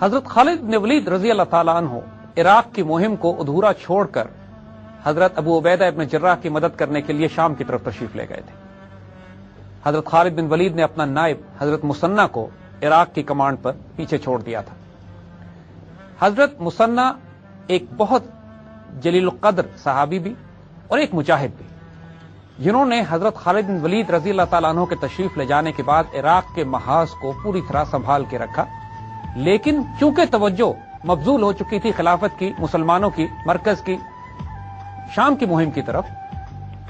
حضرت خالد بن ولید رضی اللہ تعالیٰ عنہ عراق کی مہم کو ادھورا چھوڑ کر حضرت ابو عبیدہ ابن جراح کی مدد کرنے کے لیے شام کی طرف تشریف لے گئے تھے۔ حضرت خالد بن ولید نے اپنا نائب حضرت مثنہ کو عراق کی کمانڈ پر پیچھے چھوڑ دیا تھا۔ حضرت مثنہ ایک بہت جلیل القدر صحابی بھی اور ایک مجاہد بھی، جنہوں نے حضرت خالد بن ولید رضی اللہ تعالیٰ عنہ کے تشریف لے جانے کے بعد عراق کے محاذ کو پوری طرح سنبھال کے رکھا، لیکن چونکہ توجہ مبذول ہو چکی تھی خلافت کی، مسلمانوں کی مرکز کی، شام کی مہم کی طرف،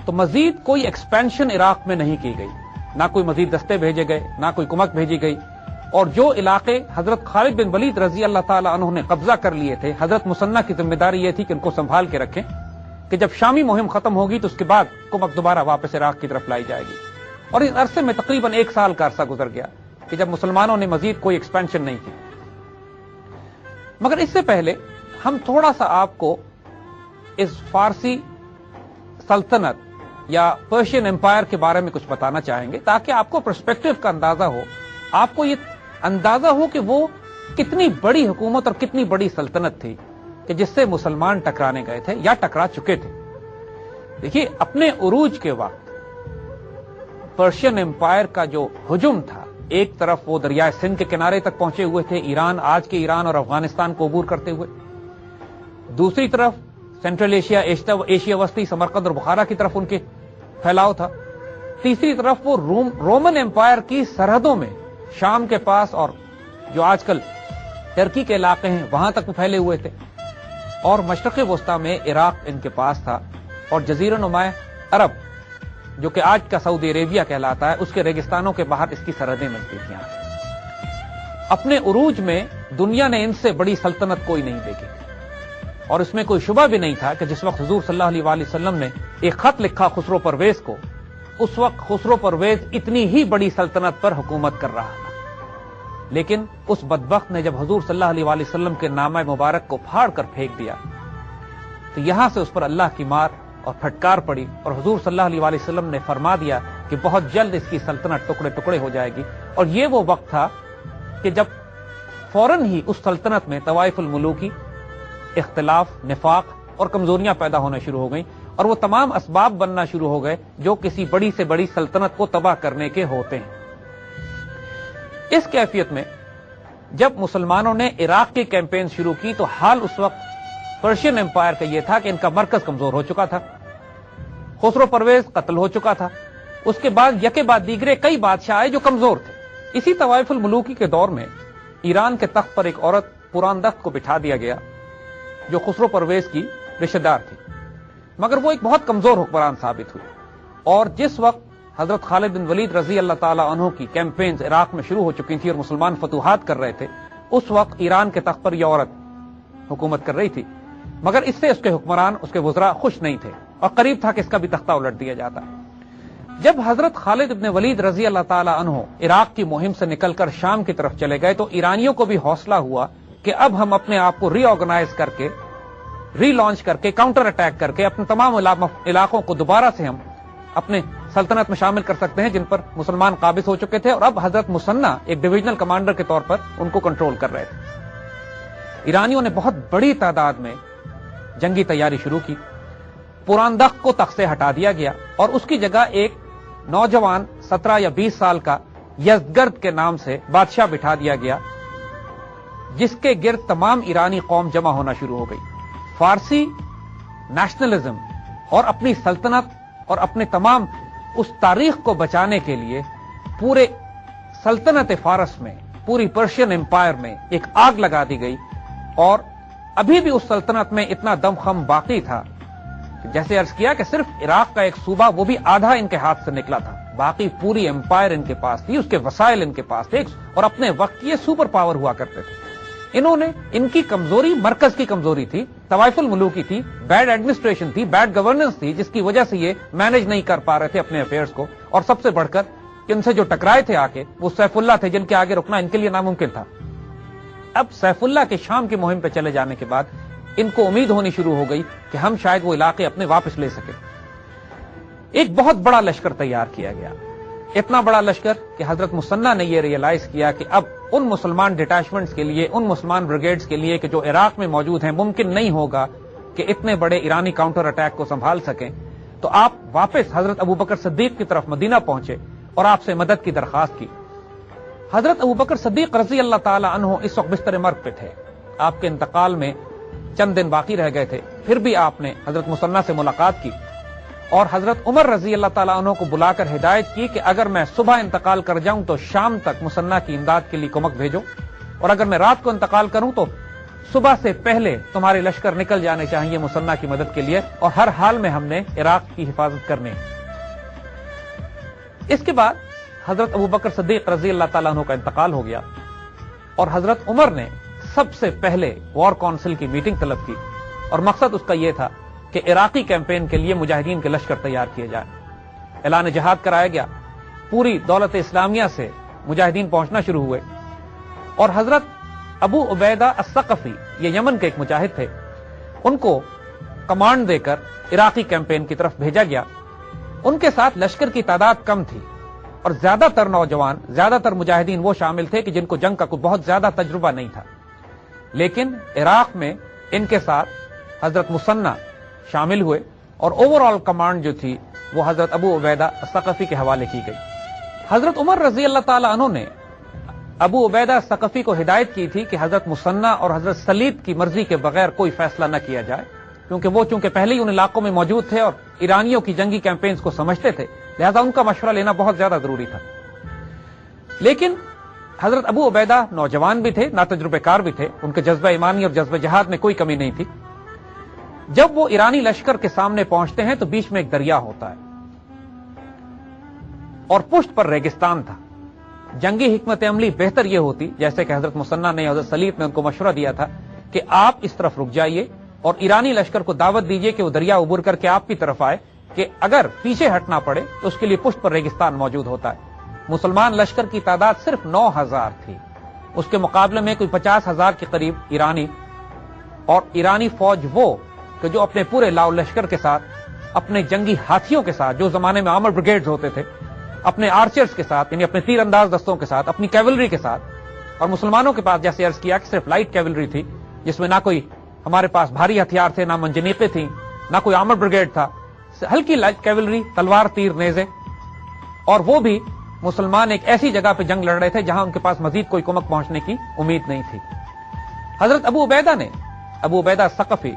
تو مزید کوئی ایکسپینشن عراق میں نہیں کی گئی، نہ کوئی مزید دستے بھیجے گئے، نہ کوئی کمک بھیجی گئی، اور جو علاقے حضرت خالد بن ولید رضی اللہ تعالیٰ عنہ نے قبضہ کر لیے تھے، حضرت مثنہ کی ذمہ داری یہ تھی کہ ان کو سنبھال کے رکھیں کہ جب شامی مہم ختم ہوگی تو اس کے بعد کمک دوبارہ واپس عراق کی طرف لائی جائے گی۔ اور اس عرصے میں تقریباً 1 سال کا عرصہ گزر گیا کہ جب مسلمانوں نے مزید کوئی ایکسپینشن نہیں کی۔ مگر اس سے پہلے ہم تھوڑا سا آپ کو اس فارسی سلطنت یا پرشین امپائر کے بارے میں کچھ بتانا چاہیں گے، تاکہ آپ کو پرسپیکٹو کا اندازہ ہو، آپ کو یہ اندازہ ہو کہ وہ کتنی بڑی حکومت اور کتنی بڑی سلطنت تھی کہ جس سے مسلمان ٹکرانے گئے تھے یا ٹکرا چکے تھے۔ دیکھیے، اپنے عروج کے وقت پرشین امپائر کا جو ہجوم تھا، ایک طرف وہ دریائے سندھ کے کنارے تک پہنچے ہوئے تھے، ایران، آج کے ایران اور افغانستان کو عبور کرتے ہوئے، دوسری طرف سینٹرل ایشیا، ایشیا وسطی، سمرقند اور بخارا کی طرف ان کے پھیلاؤ تھا، تیسری طرف وہ رومن امپائر کی سرحدوں میں شام کے پاس اور جو آج کل ترکی کے علاقے ہیں وہاں تک وہ پھیلے ہوئے تھے، اور مشرق وسطی میں عراق ان کے پاس تھا، اور جزیرہ نما عرب جو کہ آج کا سعودی عربیہ کہلاتا ہے، اس کے ریگستانوں کے باہر اس کی سرحدیں ملتی تھیں۔ اپنے عروج میں دنیا نے ان سے بڑی سلطنت کوئی نہیں دیکھی، اور اس میں کوئی شبہ بھی نہیں تھا کہ جس وقت حضور صلی اللہ علیہ وسلم نے ایک خط لکھا خسرو پرویز کو، اس وقت خسرو پرویز اتنی ہی بڑی سلطنت پر حکومت کر رہا تھا، لیکن اس بدبخت نے جب حضور صلی اللہ علیہ وسلم کے نامہ مبارک کو پھاڑ کر پھینک دیا تو یہاں سے اس پر اللہ کی مار اور پھٹکار پڑی، اور حضور صلی اللہ علیہ وسلم نے فرما دیا کہ بہت جلد اس کی سلطنت ٹکڑے ٹکڑے ہو جائے گی۔ اور یہ وہ وقت تھا کہ جب فوراً ہی اس سلطنت میں طوائف الملوکی، اختلاف، نفاق اور کمزوریاں پیدا ہونا شروع ہو گئیں، اور وہ تمام اسباب بننا شروع ہو گئے جو کسی بڑی سے بڑی سلطنت کو تباہ کرنے کے ہوتے ہیں۔ اس کیفیت میں جب مسلمانوں نے عراق کی کیمپین شروع کی تو حال اس وقت پرشین امپائر کا یہ تھا کہ ان کا مرکز کمزور ہو چکا تھا، خسرو پرویز قتل ہو چکا تھا، اس کے بعد یکے بعد دیگرے کئی بادشاہ آئے جو کمزور تھے۔ اسی طوائف الملوکی کے دور میں ایران کے تخت پر ایک عورت پراندخت کو بٹھا دیا گیا جو خسرو پرویز کی رشتہ دار تھی، مگر وہ ایک بہت کمزور حکمران ثابت ہوئی، اور جس وقت حضرت خالد بن ولید رضی اللہ تعالیٰ عنہ کی کیمپینز عراق میں شروع ہو چکی تھی اور مسلمان فتوحات کر رہے تھے، اس وقت ایران کے تخت پر یہ عورت حکومت کر رہی تھی، مگر اس سے اس کے حکمران، اس کے وزراء خوش نہیں تھے، اور قریب تھا کہ اس کا بھی تختہ الٹ دیا جاتا۔ جب حضرت خالد بن ولید رضی اللہ تعالیٰ عنہ عراق کی مہم سے نکل کر شام کی طرف چلے گئے تو ایرانیوں کو بھی حوصلہ ہوا کہ اب ہم اپنے آپ کو ری آرگنائز کر کے، ری لانچ کر کے، کاؤنٹر اٹیک کر کے اپنے تمام علاقوں کو دوبارہ سے ہم اپنے سلطنت میں شامل کر سکتے ہیں جن پر مسلمان قابض ہو چکے تھے، اور اب حضرت مثنہ ایک ڈویژنل کمانڈر کے طور پر ان کو کنٹرول کر رہے تھے۔ ایرانیوں نے بہت بڑی تعداد میں جنگی تیاری شروع کی، پراندخت کو تخت سے ہٹا دیا گیا اور اس کی جگہ ایک نوجوان 17 یا 20 سال کا یزدگرد کے نام سے بادشاہ بٹھا دیا گیا، جس کے گرد تمام ایرانی قوم جمع ہونا شروع ہو گئی۔ فارسی نیشنلزم اور اپنی سلطنت اور اپنے تمام اس تاریخ کو بچانے کے لیے پورے سلطنت فارس میں، پوری پرشین امپائر میں ایک آگ لگا دی گئی، اور ابھی بھی اس سلطنت میں اتنا دم خم باقی تھا کہ جیسے عرض کیا کہ صرف عراق کا ایک صوبہ، وہ بھی آدھا ان کے ہاتھ سے نکلا تھا، باقی پوری امپائر ان کے پاس تھی، اس کے وسائل ان کے پاس تھے، اور اپنے وقت یہ سپر پاور ہوا کرتے تھے۔ انہوں نے، ان کی کمزوری مرکز کی کمزوری تھی، طوائف الملوکی تھی، بیڈ ایڈمنسٹریشن تھی، بیڈ گورننس تھی، جس کی وجہ سے یہ مینج نہیں کر پا رہے تھے اپنے افیئرز کو، اور سب سے بڑھ کر کہ ان سے جو ٹکرائے تھے آ کے وہ سیف اللہ تھے جن کے آگے رکنا ان کے لیے ناممکن تھا۔ اب سیف اللہ کے شام کی مہم پہ چلے جانے کے بعد ان کو امید ہونی شروع ہو گئی کہ ہم شاید وہ علاقے اپنے واپس لے سکیں۔ ایک بہت بڑا لشکر تیار کیا گیا، اتنا بڑا لشکر کہ حضرت مثنیٰ نے یہ ریئلائز کیا کہ اب ان مسلمان ڈیٹیچمنٹس کے لیے، ان مسلمان بریگیڈز کے لیے کہ جو عراق میں موجود ہیں، ممکن نہیں ہوگا کہ اتنے بڑے ایرانی کاؤنٹر اٹیک کو سنبھال سکیں، تو آپ واپس حضرت ابوبکر صدیق کی طرف مدینہ پہنچے اور آپ سے مدد کی درخواست کی۔ حضرت ابوبکر صدیق رضی اللہ تعالی عنہ اس وقت بستر مرگ پہ تھے، آپ کے انتقال میں چند دن باقی رہ گئے تھے، پھر بھی آپ نے حضرت مثنیٰ سے ملاقات کی اور حضرت عمر رضی اللہ تعالیٰ عنہ کو بلا کر ہدایت کی کہ اگر میں صبح انتقال کر جاؤں تو شام تک مثنیٰ کی امداد کے لیے کمک بھیجو، اور اگر میں رات کو انتقال کروں تو صبح سے پہلے تمہارے لشکر نکل جانے چاہیے مثنیٰ کی مدد کے لیے، اور ہر حال میں ہم نے عراق کی حفاظت کرنی ہے۔ اس کے بعد حضرت ابوبکر صدیق رضی اللہ تعالیٰ عنہ کا انتقال ہو گیا اور حضرت عمر نے سب سے پہلے وار کونسل کی میٹنگ طلب کی، اور مقصد اس کا یہ تھا کہ عراقی کیمپین کے لیے مجاہدین کے لشکر تیار کیے جائیں۔ اعلان جہاد کرایا گیا، پوری دولت اسلامیہ سے مجاہدین پہنچنا شروع ہوئے، اور حضرت ابو عبیدہ الثقفی، یہ یمن کے ایک مجاہد تھے، ان کو کمانڈ دے کر عراقی کیمپین کی طرف بھیجا گیا۔ ان کے ساتھ لشکر کی تعداد کم تھی اور زیادہ تر نوجوان، زیادہ تر مجاہدین وہ شامل تھے کہ جن کو جنگ کا کوئی بہت زیادہ تجربہ نہیں تھا، لیکن عراق میں ان کے ساتھ حضرت مثنیٰ شامل ہوئے اور اوور آل کمانڈ جو تھی وہ حضرت ابو عبیدہ الثقفی کے حوالے کی گئی۔ حضرت عمر رضی اللہ تعالی عنہ نے ابو عبیدہ الثقفی کو ہدایت کی تھی کہ حضرت مثنیٰ اور حضرت سلیط کی مرضی کے بغیر کوئی فیصلہ نہ کیا جائے، کیونکہ وہ چونکہ پہلے ہی ان علاقوں میں موجود تھے اور ایرانیوں کی جنگی کیمپینز کو سمجھتے تھے، لہذا ان کا مشورہ لینا بہت زیادہ ضروری تھا۔ لیکن حضرت ابو عبیدہ نوجوان بھی تھے، ناتجربہ کار بھی تھے، ان کے جذبہ ایمانی اور جذبہ جہاد میں کوئی کمی نہیں تھی۔ جب وہ ایرانی لشکر کے سامنے پہنچتے ہیں تو بیچ میں ایک دریا ہوتا ہے اور پشت پر ریگستان تھا۔ جنگی حکمت عملی بہتر یہ ہوتی، جیسے کہ حضرت مثنیٰ نے، حضرت سلیط نے ان کو مشورہ دیا تھا کہ آپ اس طرف رک جائیے اور ایرانی لشکر کو دعوت دیجئے کہ وہ دریا عبور کر کے آپ کی طرف آئے، کہ اگر پیچھے ہٹنا پڑے تو اس کے لیے پشت پر ریگستان موجود ہوتا ہے۔ مسلمان لشکر کی تعداد صرف 9000 تھی، اس کے مقابلے میں کوئی 50,000 کے قریب ایرانی، اور ایرانی فوج وہ کہ جو اپنے پورے لاؤ لشکر کے ساتھ، اپنے جنگی ہاتھیوں کے ساتھ، جو زمانے میں آرمر بریگیڈز ہوتے تھے، اپنے آرچرز کے ساتھ یعنی اپنے تیر انداز دستوں کے ساتھ، اپنی کیولری کے ساتھ، اور مسلمانوں کے پاس جیسے عرض کیا کہ صرف لائٹ کیولری تھی، جس میں نہ کوئی ہمارے پاس بھاری ہتھیار تھے، نہ منجنیقیں تھیں، نہ کوئی آرمر بریگیڈ تھا، ہلکی لائٹ کیولری، تلوار، تیر، نیزے، اور وہ بھی مسلمان ایک ایسی جگہ پہ جنگ لڑ رہے تھے جہاں ان کے پاس مزید کوئی کمک پہنچنے کی امید نہیں تھی۔ حضرت ابو عبیدہ الثقفی،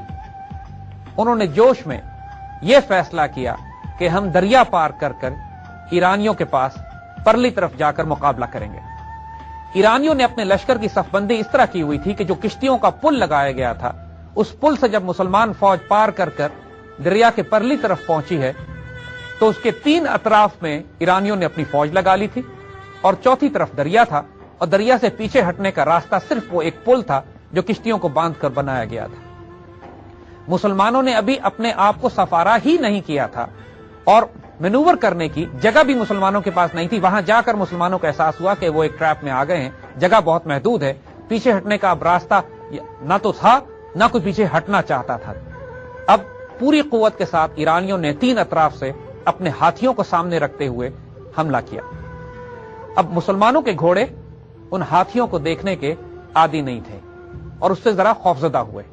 انہوں نے جوش میں یہ فیصلہ کیا کہ ہم دریا پار کر کر ایرانیوں کے پاس پرلی طرف جا کر مقابلہ کریں گے۔ ایرانیوں نے اپنے لشکر کی صف بندی اس طرح کی ہوئی تھی کہ جو کشتیوں کا پل لگایا گیا تھا، اس پل سے جب مسلمان فوج پار کر کر دریا کے پرلی طرف پہنچی ہے تو اس کے 3 اطراف میں ایرانیوں نے اپنی فوج لگا لی تھی، اور چوتھی طرف دریا تھا، اور دریا سے پیچھے ہٹنے کا راستہ صرف وہ ایک پل تھا جو کشتیوں کو باندھ کر بنایا گیا تھا۔ مسلمانوں نے ابھی اپنے آپ کو سفارا ہی نہیں کیا تھا، اور مینوور کرنے کی جگہ بھی مسلمانوں کے پاس نہیں تھی۔ وہاں جا کر مسلمانوں کو احساس ہوا کہ وہ ایک ٹریپ میں آ گئے ہیں، جگہ بہت محدود ہے، پیچھے ہٹنے کا اب راستہ نہ تو تھا، نہ کوئی پیچھے ہٹنا چاہتا تھا۔ اب پوری قوت کے ساتھ ایرانیوں نے 3 اطراف سے اپنے ہاتھیوں کو سامنے رکھتے ہوئے حملہ کیا۔ اب مسلمانوں کے گھوڑے ان ہاتھیوں کو دیکھنے کے عادی نہیں تھے اور اس سے ذرا خوفزدہ ہوئے۔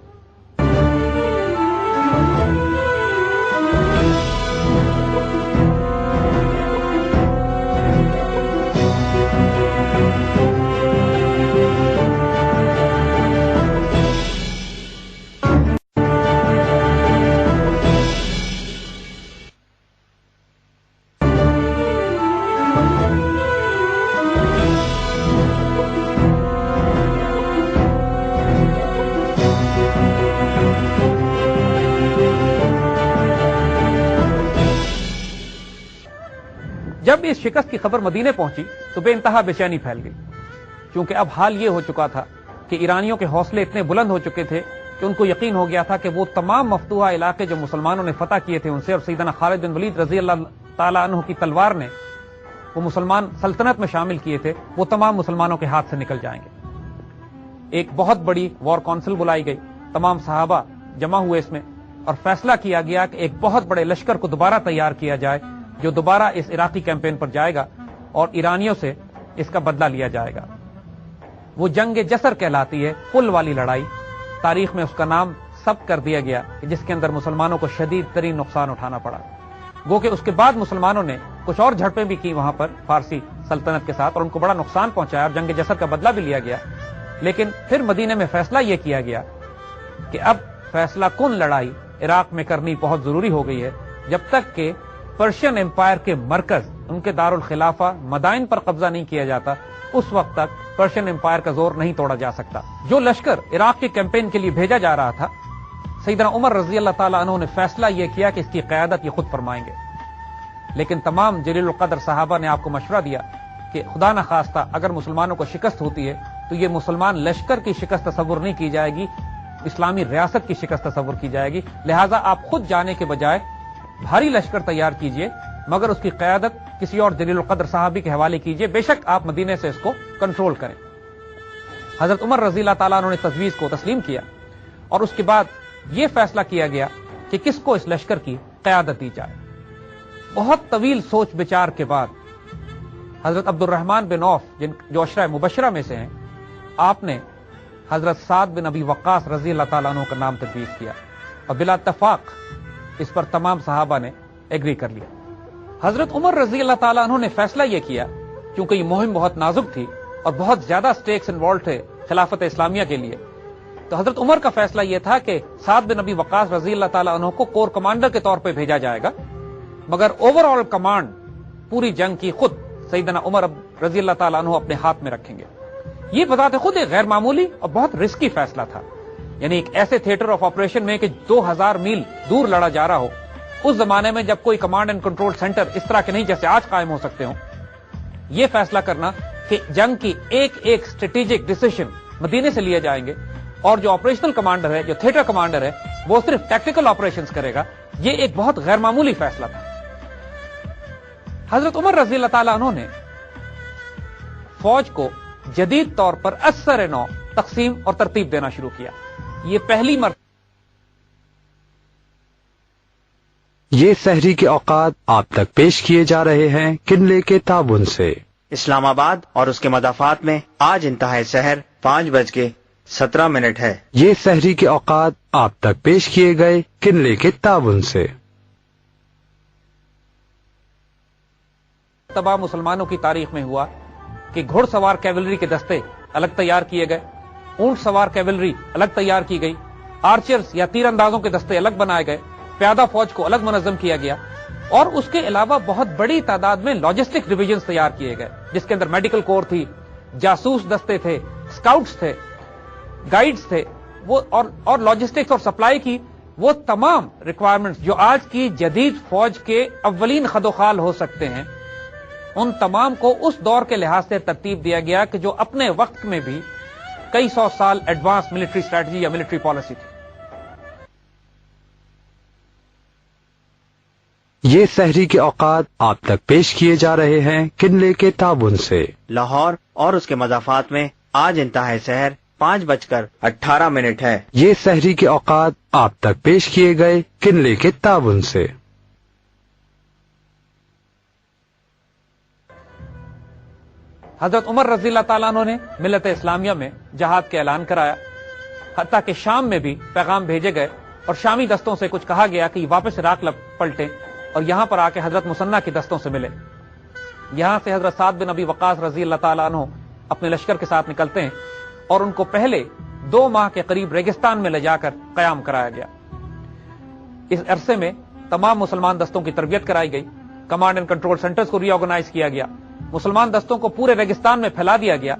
جب اس شکست کی خبر مدینے پہنچی تو بے انتہا بے چینی پھیل گئی، کیونکہ اب حال یہ ہو چکا تھا کہ ایرانیوں کے حوصلے اتنے بلند ہو چکے تھے کہ ان کو یقین ہو گیا تھا کہ وہ تمام مفتوحہ علاقے جو مسلمانوں نے فتح کیے تھے ان سے، اور سیدنا خالد بن ولید رضی اللہ تعالیٰ عنہ کی تلوار نے وہ مسلمان سلطنت میں شامل کیے تھے، وہ تمام مسلمانوں کے ہاتھ سے نکل جائیں گے۔ ایک بہت بڑی وار کونسل بلائی گئی، تمام صحابہ جمع ہوئے اس میں، اور فیصلہ کیا گیا کہ ایک بہت بڑے لشکر کو دوبارہ تیار کیا جائے جو دوبارہ اس عراقی کیمپین پر جائے گا، اور ایرانیوں سے اس کا بدلہ لیا جائے گا۔ وہ جنگ جسر کہلاتی ہے، پل والی لڑائی۔ تاریخ میں اس کا نام ثبت کر دیا گیا کہ جس کے اندر مسلمانوں کو شدید ترین نقصان اٹھانا پڑا۔ گو کہ اس کے بعد مسلمانوں نے کچھ اور جھڑپیں بھی کی وہاں پر فارسی سلطنت کے ساتھ، اور ان کو بڑا نقصان پہنچایا اور جنگ جسر کا بدلہ بھی لیا گیا۔ لیکن پھر مدینے میں فیصلہ یہ کیا گیا کہ اب فیصلہ کن لڑائی عراق میں کرنی بہت ضروری ہو گئی ہے، جب تک کہ پرشین امپائر کے مرکز، ان کے دارالخلافہ مدائن پر قبضہ نہیں کیا جاتا، اس وقت تک پرشین امپائر کا زور نہیں توڑا جا سکتا۔ جو لشکر عراق کے کیمپین کے لیے بھیجا جا رہا تھا، سیدنا عمر رضی اللہ تعالیٰ عنہ نے فیصلہ یہ کیا کہ اس کی قیادت یہ خود فرمائیں گے۔ لیکن تمام جلیل القدر صحابہ نے آپ کو مشورہ دیا کہ خدا نخواستہ اگر مسلمانوں کو شکست ہوتی ہے تو یہ مسلمان لشکر کی شکست تصور نہیں کی جائے گی، اسلامی ریاست کی شکست تصور کی جائے گی، لہٰذا آپ خود جانے کے بجائے بھاری لشکر تیار کیجئے، مگر اس کی قیادت کسی اور جلیل القدر صحابی کے حوالے کیجئے، بے شک آپ مدینے سے اس کو کنٹرول کریں۔ حضرت عمر رضی اللہ تعالیٰ عنہ نے تجویز کو تسلیم کیا، اور اس کے بعد یہ فیصلہ کیا گیا کہ کس کو اس لشکر کی قیادت دی جائے۔ بہت طویل سوچ بچار کے بعد حضرت عبد الرحمن بن عوف، جو عشرہ مبشرہ میں سے ہیں، آپ نے حضرت سعد بن ابی وقاص رضی اللہ تعالیٰ عنہ کا نام تجویز کیا، اور بلا اتفاق اس پر تمام صحابہ نے ایگری کر لیا۔ حضرت عمر رضی اللہ تعالیٰ عنہ نے فیصلہ یہ کیا، کیونکہ یہ مہم بہت نازک تھی اور بہت زیادہ سٹیکس انوالوڈ تھے خلافت اسلامیہ کے لیے، تو حضرت عمر کا فیصلہ یہ تھا کہ سعد بن ابی وقاص رضی اللہ تعالیٰ عنہ کو کور کمانڈر کے طور پہ بھیجا جائے گا، مگر اوور آل کمانڈ پوری جنگ کی خود سیدنا عمر رضی اللہ تعالیٰ عنہ اپنے ہاتھ میں رکھیں گے۔ یہ بذات خود ایک غیر معمولی اور بہت رسکی فیصلہ تھا، یعنی ایک ایسے تھیٹر آف آپریشن میں کہ 2000 میل دور لڑا جا رہا ہو، اس زمانے میں جب کوئی کمانڈ اینڈ کنٹرول سینٹر اس طرح کے نہیں جیسے آج قائم ہو سکتے ہوں، یہ فیصلہ کرنا کہ جنگ کی ایک ایک اسٹریٹجک ڈیسیژن مدینے سے لیے جائیں گے، اور جو آپریشنل کمانڈر ہے، جو تھیٹر کمانڈر ہے، وہ صرف ٹیکٹیکل آپریشنز کرے گا، یہ ایک بہت غیر معمولی فیصلہ تھا۔ حضرت عمر رضی اللہ تعالیٰ عنہ نے فوج کو جدید طور پر اثر نو تقسیم اور ترتیب دینا شروع کیا۔ یہ پہلی مرتبہ یہ سحری کے اوقات آپ تک پیش کیے جا رہے ہیں کنلے کے تعاون سے۔ اسلام آباد اور اس کے مضافات میں آج انتہاء سحر 5:17 ہے۔ یہ سحری کے اوقات آپ تک پیش کیے گئے کنلے کے تعاون سے۔ تمام مسلمانوں کی تاریخ میں ہوا کہ گھڑ سوار کیولری کے دستے الگ تیار کیے گئے، اونٹ سوار کیولری الگ تیار کی گئی، آرچرز یا تیر اندازوں کے دستے الگ بنائے گئے، پیادہ فوج کو الگ منظم کیا گیا، اور اس کے علاوہ بہت بڑی تعداد میں لاجسٹک ڈویژنز تیار کیے گئے، جس کے اندر میڈیکل کور تھی، جاسوس دستے تھے، اسکاؤٹس تھے، گائیڈز تھے، وہ اور لاجسٹکس اور سپلائی کی وہ تمام ریکوائرمنٹس جو آج کی جدید فوج کے اولین خدوخال ہو سکتے ہیں، ان تمام کو اس دور کے لحاظ سے ترتیب دیا گیا کہ جو اپنے وقت میں بھی کئی سو سال ایڈوانس ملٹری اسٹریٹجی یا ملٹری پالیسی تھی۔ یہ سحری کے اوقات آپ تک پیش کیے جا رہے ہیں کنلے کے تعاون سے۔ لاہور اور اس کے مضافات میں آج انتہاء سحر 5:18 ہے۔ یہ سحری کے اوقات آپ تک پیش کیے گئے کنلے کے تعاون سے۔ حضرت عمر رضی اللہ تعالیٰ عنہ نے ملت اسلامیہ میں جہاد کا اعلان کرایا، حتیٰ کہ شام میں بھی پیغام بھیجے گئے اور شامی دستوں سے کچھ کہا گیا کہ واپس عراق پلٹیں اور یہاں پر آ کے حضرت مسنہ کی دستوں سے ملے۔ یہاں سے حضرت سعد بن ابی وقاص رضی اللہ تعالیٰ عنہ اپنے لشکر کے ساتھ نکلتے ہیں، اور ان کو پہلے 2 ماہ کے قریب ریگستان میں لے جا کر قیام کرایا گیا۔ اس عرصے میں تمام مسلمان دستوں کی تربیت کرائی گئی، کمانڈ اینڈ کنٹرول سینٹرز کو ری آرگنائز کیا گیا، مسلمان دستوں کو پورے ریگستان میں پھیلا دیا گیا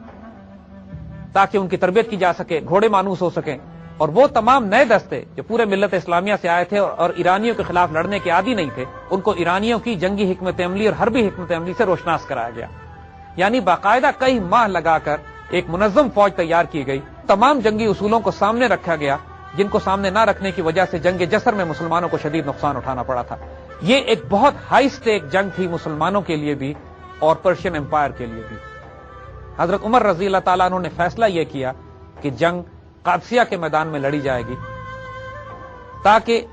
تاکہ ان کی تربیت کی جا سکے، گھوڑے مانوس ہو سکیں، اور وہ تمام نئے دستے جو پورے ملت اسلامیہ سے آئے تھے اور ایرانیوں کے خلاف لڑنے کے عادی نہیں تھے، ان کو ایرانیوں کی جنگی حکمت عملی اور حربی حکمت عملی سے روشناس کرایا گیا۔ یعنی باقاعدہ کئی ماہ لگا کر ایک منظم فوج تیار کی گئی، تمام جنگی اصولوں کو سامنے رکھا گیا جن کو سامنے نہ رکھنے کی وجہ سے جنگ جسر میں مسلمانوں کو شدید نقصان اٹھانا پڑا تھا۔ یہ ایک بہت ہائی سٹیک جنگ تھی مسلمانوں کے لیے بھی اور پرشین امپائر کے لیے بھی۔ حضرت عمر رضی اللہ تعالیٰ عنہ نے فیصلہ یہ کیا کہ جنگ قادسیہ کے میدان میں لڑی جائے گی، تاکہ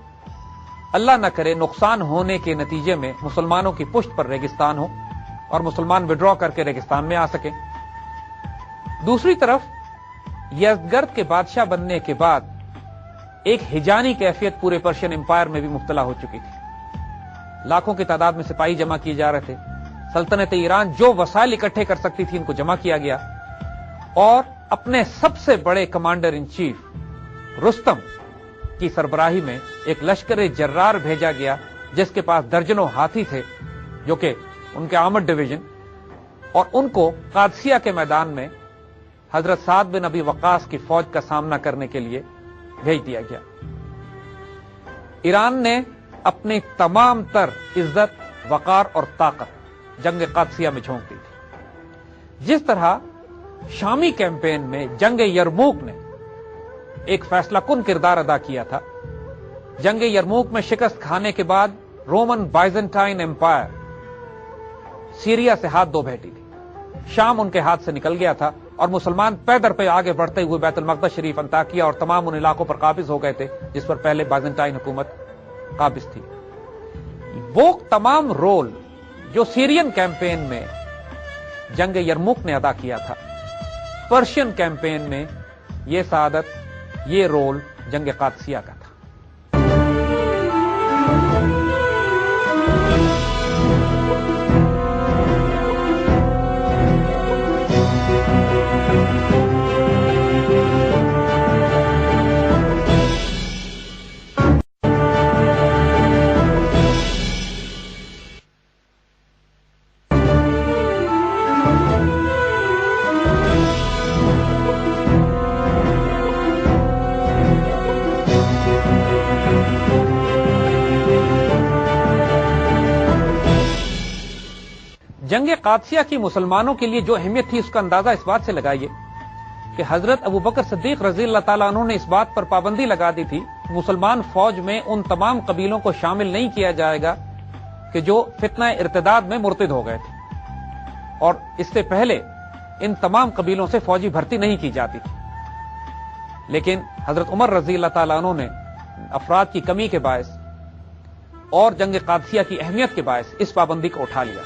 اللہ نہ کرے نقصان ہونے کے نتیجے میں مسلمانوں کی پشت پر ریگستان ہو اور مسلمان وڈرا کر کے ریگستان میں آ سکیں۔ دوسری طرف یزدگرد کے بادشاہ بننے کے بعد ایک ہجانی کیفیت پورے پرشین امپائر میں بھی مبتلا ہو چکی تھی۔ لاکھوں کی تعداد میں سپاہی جمع کیے جا رہے تھے۔ سلطنت ایران جو وسائل اکٹھے کر سکتی تھی ان کو جمع کیا گیا، اور اپنے سب سے بڑے کمانڈر ان چیف رستم کی سربراہی میں ایک لشکر جرار بھیجا گیا جس کے پاس درجنوں ہاتھی تھے، جو کہ ان کے آرمڈ ڈویژن، اور ان کو قادسیہ کے میدان میں حضرت سعد بن ابی وقاص کی فوج کا سامنا کرنے کے لیے بھیج دیا گیا۔ ایران نے اپنی تمام تر عزت، وقار اور طاقت جنگ قادسیہ میں جھونک دی تھی۔ جس طرح شامی کیمپین میں جنگ یرموک نے ایک فیصلہ کن کردار ادا کیا تھا، جنگ یرموک میں شکست کھانے کے بعد رومن بائزنٹائن امپائر سیریا سے ہاتھ دھو بیٹھی تھی۔ شام ان کے ہاتھ سے نکل گیا تھا اور مسلمان پیدر پہ آگے بڑھتے ہوئے بیت المقدس شریف، انطاکیہ اور تمام ان علاقوں پر قابض ہو گئے تھے جس پر پہلے بائزنٹائن حکومت قابض تھی۔ وہ تمام رول جو سیرین کیمپین میں جنگ یرموک نے ادا کیا تھا، پرشین کیمپین میں یہ سعادت، یہ رول جنگ قادسیہ کا تھا۔ جنگ قادسیہ کی مسلمانوں کے لیے جو اہمیت تھی اس کا اندازہ اس بات سے لگائیے کہ حضرت ابو بکر صدیق رضی اللہ تعالیٰ عنہ نے اس بات پر پابندی لگا دی تھی کہ مسلمان فوج میں ان تمام قبیلوں کو شامل نہیں کیا جائے گا کہ جو فتنہ ارتداد میں مرتد ہو گئے تھے، اور اس سے پہلے ان تمام قبیلوں سے فوجی بھرتی نہیں کی جاتی تھی۔ لیکن حضرت عمر رضی اللہ تعالیٰ عنہ نے افراد کی کمی کے باعث اور جنگ قادسیہ کی اہمیت کے باعث اس پابندی کو اٹھا لیا،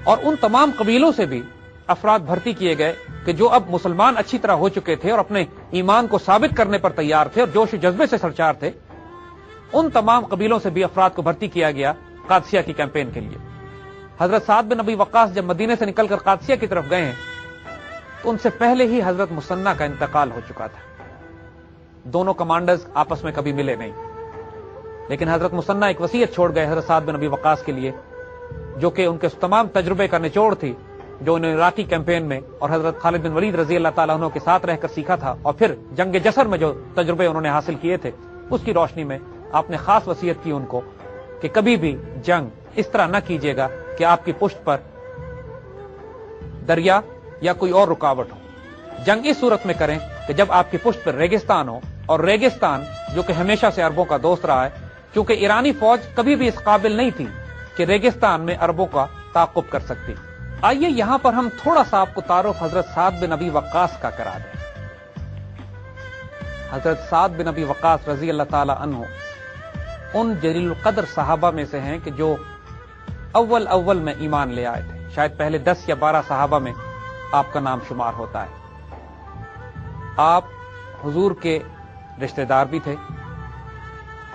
اور ان تمام قبیلوں سے بھی افراد بھرتی کیے گئے کہ جو اب مسلمان اچھی طرح ہو چکے تھے اور اپنے ایمان کو ثابت کرنے پر تیار تھے اور جوش و جذبے سے سرشار تھے۔ ان تمام قبیلوں سے بھی افراد کو بھرتی کیا گیا قادسیہ کی کیمپین کے لیے۔ حضرت سعد بن ابی وقاص جب مدینے سے نکل کر قادسیہ کی طرف گئے ہیں تو ان سے پہلے ہی حضرت مثنیٰ کا انتقال ہو چکا تھا۔ دونوں کمانڈرز آپس میں کبھی ملے نہیں، لیکن حضرت مثنیٰ ایک وصیت چھوڑ گئے حضرت سعد بن ابی وقاص کے لیے، جو کہ ان کے تمام تجربے کا نچوڑ تھی جو انہوں نے عراقی کیمپین میں اور حضرت خالد بن ولید رضی اللہ تعالیٰ عنہ کے ساتھ رہ کر سیکھا تھا، اور پھر جنگ جسر میں جو تجربے انہوں نے حاصل کیے تھے، اس کی روشنی میں آپ نے خاص وصیت کی ان کو کہ کبھی بھی جنگ اس طرح نہ کیجیے گا کہ آپ کی پشت پر دریا یا کوئی اور رکاوٹ ہو۔ جنگ اس صورت میں کریں کہ جب آپ کی پشت پر ریگستان ہو، اور ریگستان جو کہ ہمیشہ سے عربوں کا دوست رہا ہے، کیونکہ ایرانی فوج کبھی بھی اس قابل نہیں تھی کہ ریگستان میں عربوں کا تعاقب کر سکتی۔ آئیے یہاں پر ہم تھوڑا سا آپ کو تعارف حضرت سعد بن ابی وقاص کا کرا دیں۔ حضرت سعد بن ابی وقاص رضی اللہ تعالی عنہ ان جلیل القدر صحابہ میں سے ہیں کہ جو اول میں ایمان لے آئے تھے۔ شاید پہلے 10 یا 12 صحابہ میں آپ کا نام شمار ہوتا ہے۔ آپ حضور کے رشتہ دار بھی تھے،